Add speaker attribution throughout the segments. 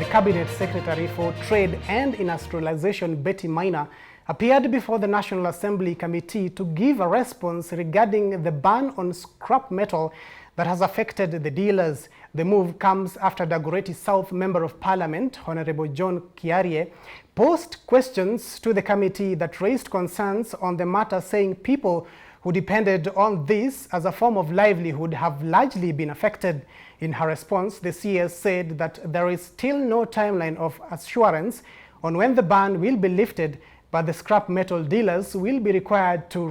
Speaker 1: the Cabinet Secretary for Trade and Industrialization, Betty Maina, appeared before the National Assembly Committee to give a response regarding the ban on scrap metal that has affected the dealers. The move comes after Dagoretti South Member of Parliament, Honorable John Kiarie, posed questions to the committee that raised concerns on the matter, saying people who depended on this as a form of livelihood have largely been affected. In her response, the CS said that there is still no timeline of assurance on when the ban will be lifted, but the scrap metal dealers will be required to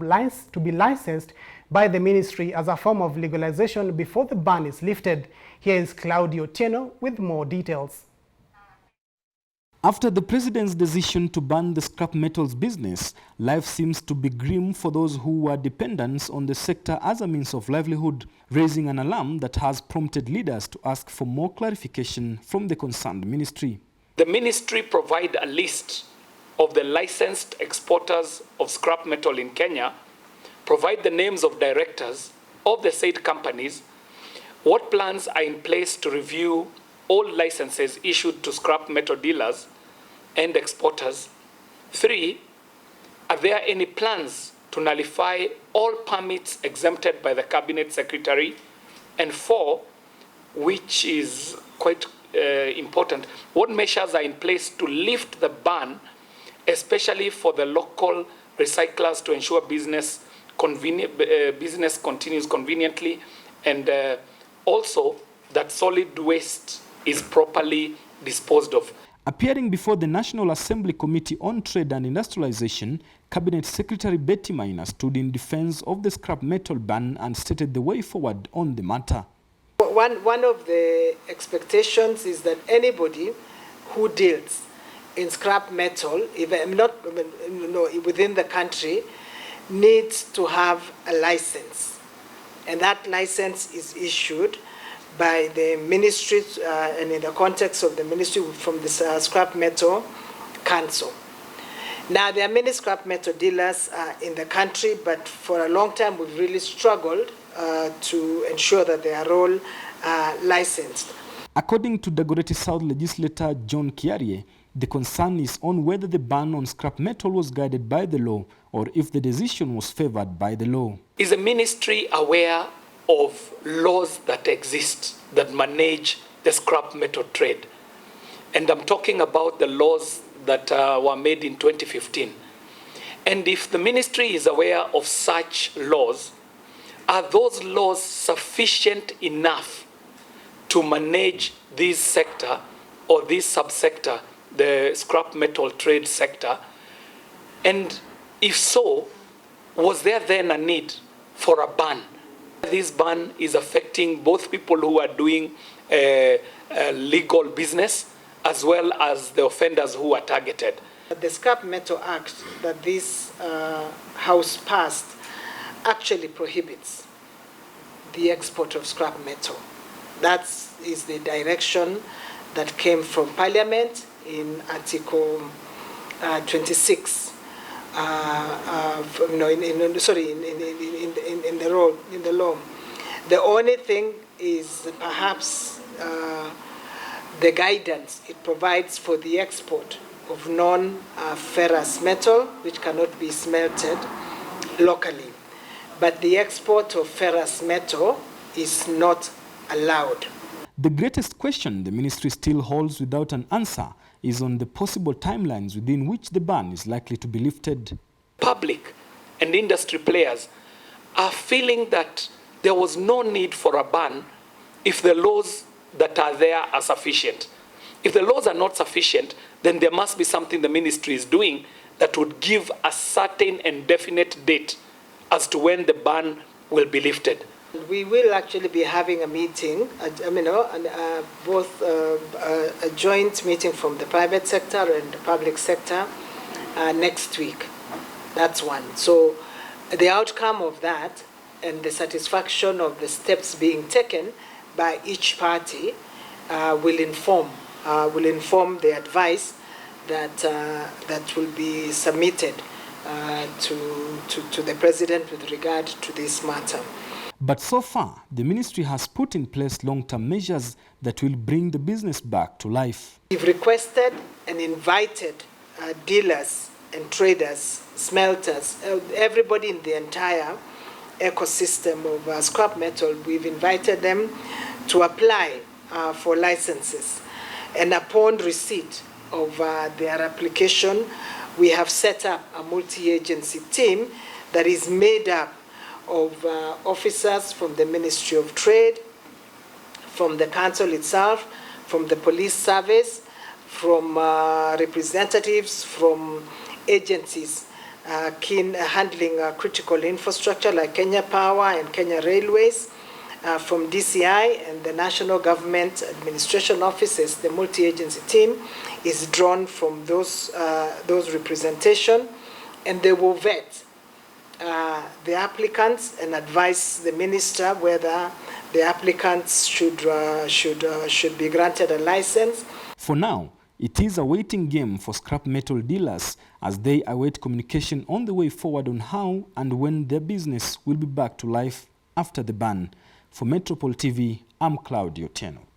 Speaker 1: be licensed by the ministry as a form of legalization before the ban is lifted. Here is Claudio Tieno with more details.
Speaker 2: After the president's decision to ban the scrap metals business, life seems to be grim for those who were dependents on the sector as a means of livelihood, raising an alarm that has prompted leaders to ask for more clarification from the concerned ministry.
Speaker 3: The ministry provide a list of the licensed exporters of scrap metal in Kenya, provide the names of directors of the said companies, what plans are in place to review all licenses issued to scrap metal dealers and exporters. 3, are there any plans to nullify all permits exempted by the Cabinet Secretary? And 4, which is quite important, what measures are in place to lift the ban, especially for the local recyclers, to ensure business continues conveniently, and also that solid waste is properly disposed of.
Speaker 2: Appearing before the National Assembly Committee on Trade and Industrialization, Cabinet Secretary Betty Maina stood in defense of the scrap metal ban and stated the way forward on the matter.
Speaker 4: One of the expectations is that anybody who deals in scrap metal, even within the country, needs to have a license. And that license is issued by the ministry and in the context of the ministry from the Scrap Metal Council. Now, there are many scrap metal dealers in the country, but for a long time we've really struggled to ensure that they are all licensed.
Speaker 2: According to Dagoretti South legislator John Kiarie, the concern is on whether the ban on scrap metal was guided by the law or if the decision was favored by the law.
Speaker 3: Is the ministry aware of laws that exist that manage the scrap metal trade? And I'm talking about the laws that were made in 2015. And if the ministry is aware of such laws, are those laws sufficient enough to manage this sector or this subsector, the scrap metal trade sector? And if so, was there then a need for a ban? This ban is affecting both people who are doing legal business as well as the offenders who are targeted.
Speaker 4: The Scrap Metal Act that this House passed actually prohibits the export of scrap metal. That is the direction that came from Parliament in Article 26. In the law. The only thing is perhaps the guidance it provides for the export of non-ferrous metal, which cannot be smelted locally. But the export of ferrous metal is not allowed.
Speaker 2: The greatest question the ministry still holds without an answer is on the possible timelines within which the ban is likely to be lifted.
Speaker 3: Public and industry players are feeling that there was no need for a ban if the laws that are there are sufficient. If the laws are not sufficient, then there must be something the ministry is doing that would give a certain and definite date as to when the ban will be lifted.
Speaker 4: We will actually be having a meeting, both a joint meeting from the private sector and the public sector next week. That's one. So the outcome of that and the satisfaction of the steps being taken by each party will inform the advice that will be submitted to the President with regard to this matter.
Speaker 2: But so far, the ministry has put in place long-term measures that will bring the business back to life.
Speaker 4: We've requested and invited dealers and traders, smelters, everybody in the entire ecosystem of scrap metal. We've invited them to apply for licenses. And upon receipt of their application, we have set up a multi-agency team that is made up of officers from the Ministry of Trade, from the council itself, from the police service, from representatives from agencies handling critical infrastructure like Kenya Power and Kenya Railways, from DCI and the national government administration offices. The multi-agency team is drawn from those representation, and they will vet the applicants and advise the minister whether the applicants should be granted a license.
Speaker 2: For now, it is a waiting game for scrap metal dealers as they await communication on the way forward on how and when their business will be back to life after the ban. For Metropole TV, I'm Claudio Teno.